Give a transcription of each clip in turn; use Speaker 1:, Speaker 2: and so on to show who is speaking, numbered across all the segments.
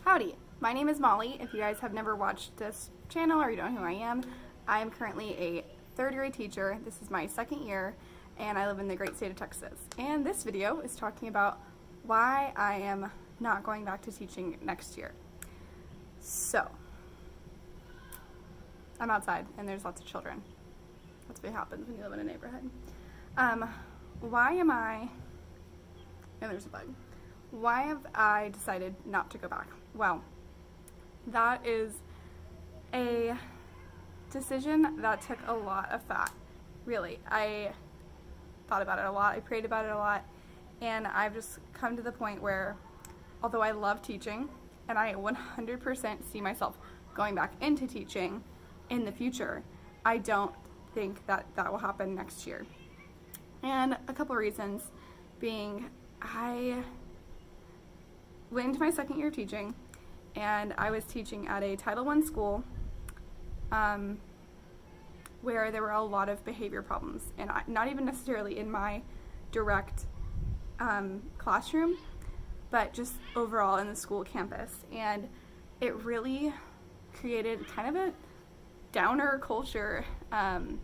Speaker 1: Howdy, my name is Molly. If you guys have never watched this channel or you don't know who I am currently a third grade teacher. This is my second year and I live in the great state of Texas. And this video is talking about why I am not going back to teaching next year. So, I'm outside and there's lots of children. That's what happens when you live in a neighborhood. Why am I, and there's a bug. Why have I decided not to go back? Well, that is a decision that took a lot of thought, really. I thought about it a lot, I prayed about it a lot, and I've just come to the point where, although I love teaching, and I 100% see myself going back into teaching in the future, I don't think that that will happen next year. And a couple reasons being, I went into my second year of teaching, and I was teaching at a Title I school where there were a lot of behavior problems, and not even necessarily in my direct classroom, but just overall in the school campus. And it really created kind of a downer culture, and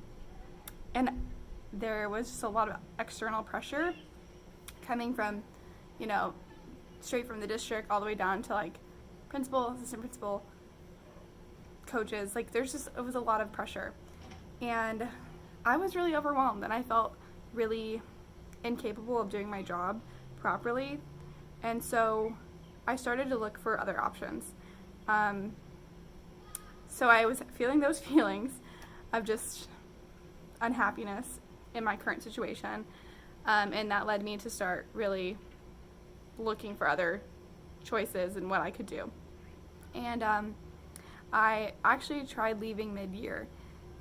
Speaker 1: there was just a lot of external pressure coming from, you know, straight from the district all the way down to like principal, assistant principal, coaches. Like it was a lot of pressure, and I was really overwhelmed, and I felt really incapable of doing my job properly. And so I started to look for other options. So I was feeling those feelings of just unhappiness in my current situation, and that led me to start really looking for other choices and what I could do. And I actually tried leaving mid-year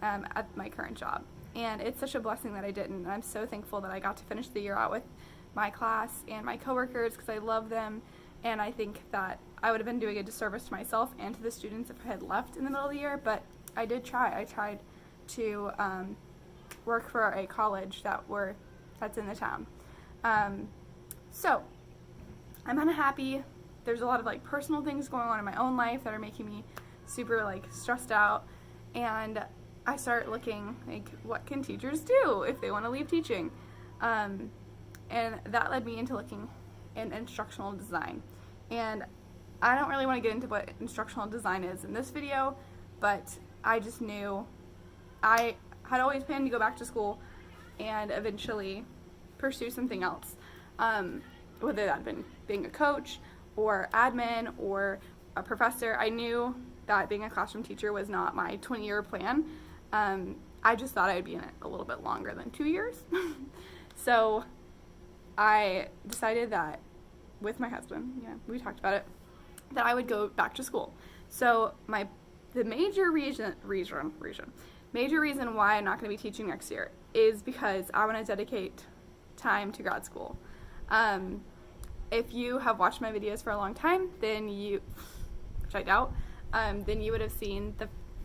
Speaker 1: at my current job, and it's such a blessing that I didn't. And I'm so thankful that I got to finish the year out with my class and my coworkers because I love them, and I think that I would have been doing a disservice to myself and to the students if I had left in the middle of the year. But I did try. I tried to work for a college that's in the town. So I'm unhappy. There's a lot of like personal things going on in my own life that are making me super like stressed out, and I start looking like, what can teachers do if they want to leave teaching? And that led me into looking in instructional design. And I don't really want to get into what instructional design is in this video, but I just knew I had always planned to go back to school and eventually pursue something else, whether that had been being a coach or admin or a professor. I knew that being a classroom teacher was not my 20-year plan. I just thought I'd be in it a little bit longer than 2 years. So I decided that with my husband, we talked about it, that I would go back to school. So the major reason why I'm not going to be teaching next year is because I want to dedicate time to grad school. If you have watched my videos for a long time, then which I doubt, then you would have seen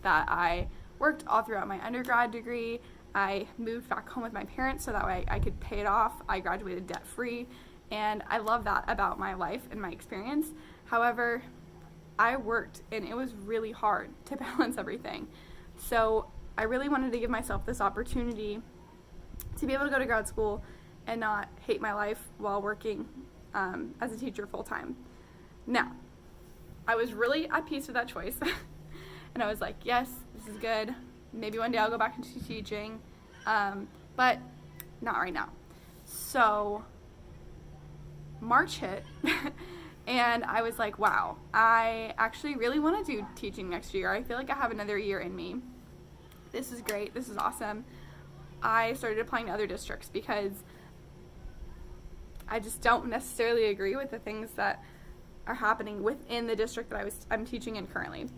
Speaker 1: that I worked all throughout my undergrad degree. I moved back home with my parents so that way I could pay it off. I graduated debt-free, and I love that about my life and my experience. However, I worked, and it was really hard to balance everything. So I really wanted to give myself this opportunity to be able to go to grad school and not hate my life while working as a teacher full-time. Now, I was really at peace with that choice, and I was like, yes, this is good. Maybe one day I'll go back into teaching, but not right now. So March hit, and I was like, wow, I actually really want to do teaching next year. I feel like I have another year in me. This is great. This is awesome. I started applying to other districts because I just don't necessarily agree with the things that are happening within the district that I'm teaching in currently.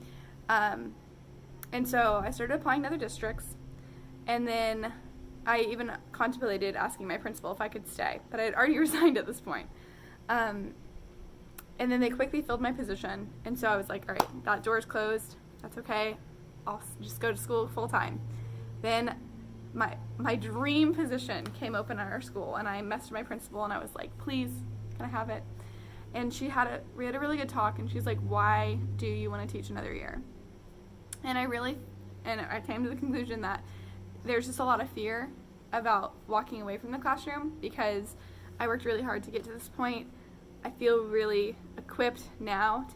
Speaker 1: And so I started applying to other districts, and then I even contemplated asking my principal if I could stay, but I had already resigned at this point. And then they quickly filled my position, and so I was like, all right, that door's closed, that's okay, I'll just go to school full-time. Then my dream position came open at our school, and I messaged my principal, and I was like, please, can I have it? And we had a really good talk, and she's like, why do you want to teach another year? And I came to the conclusion that there's just a lot of fear about walking away from the classroom, because I worked really hard to get to this point. I feel really equipped now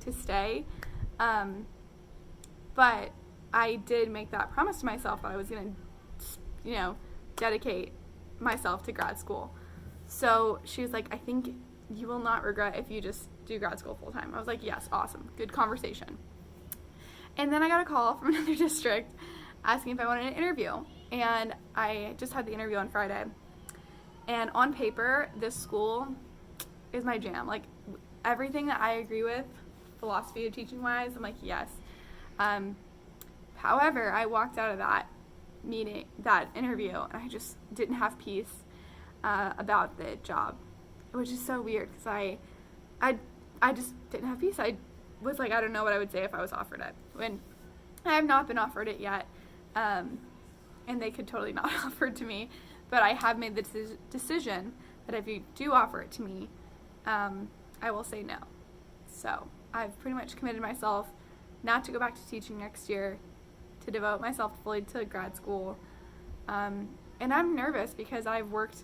Speaker 1: to stay. But I did make that promise to myself that I was going to, dedicate myself to grad school. So she was like, I think you will not regret if you just do grad school full time. I was like, yes, awesome, good conversation. And then I got a call from another district asking if I wanted an interview. And I just had the interview on Friday. And on paper, this school is my jam. Like, everything that I agree with, philosophy of teaching wise, I'm like, yes. However, I walked out of that interview, and I just didn't have peace about the job, which is so weird, because I just didn't have peace. I was like, I don't know what I would say if I was offered it. When I have not been offered it yet, and they could totally not offer it to me, but I have made the decision that if you do offer it to me, I will say no. So I've pretty much committed myself not to go back to teaching next year, to devote myself fully to grad school. And I'm nervous because I've worked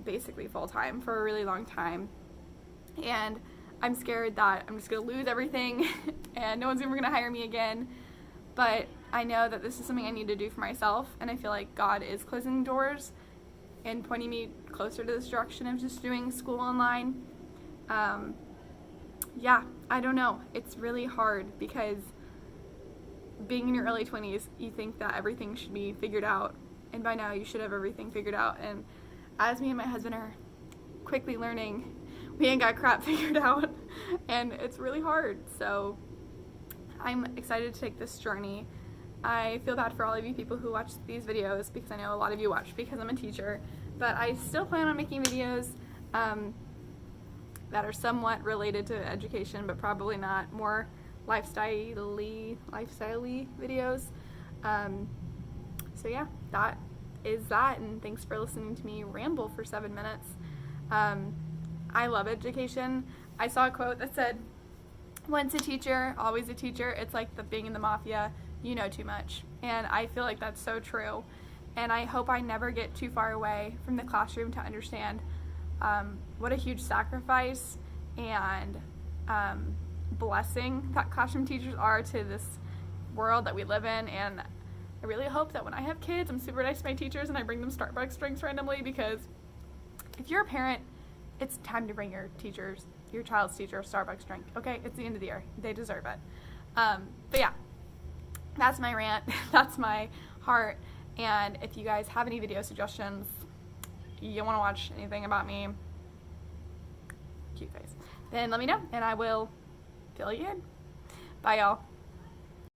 Speaker 1: basically full time for a really long time. And I'm scared that I'm just going to lose everything and no one's ever going to hire me again. But I know that this is something I need to do for myself, and I feel like God is closing doors and pointing me closer to this direction of just doing school online. I don't know. It's really hard, because being in your early 20s, you think that everything should be figured out, and by now you should have everything figured out. And as me and my husband are quickly learning, we ain't got crap figured out, and it's really hard. So I'm excited to take this journey. I feel bad for all of you people who watch these videos, because I know a lot of you watch because I'm a teacher, but I still plan on making videos that are somewhat related to education, but probably not, more lifestyle-y videos. So yeah, that is that, and thanks for listening to me ramble for 7 minutes. I love education. I saw a quote that said, once a teacher, always a teacher. It's like being in the mafia, you know too much. And I feel like that's so true. And I hope I never get too far away from the classroom to understand what a huge sacrifice and blessing that classroom teachers are to this world that we live in. And I really hope that when I have kids, I'm super nice to my teachers and I bring them Starbucks drinks randomly, because if you're a parent, it's time to bring your child's teacher a Starbucks drink. Okay, it's the end of the year. They deserve it. But yeah, that's my rant. That's my heart. And if you guys have any video suggestions, you want to watch anything about me, cute face, then let me know and I will fill you in. Bye, y'all.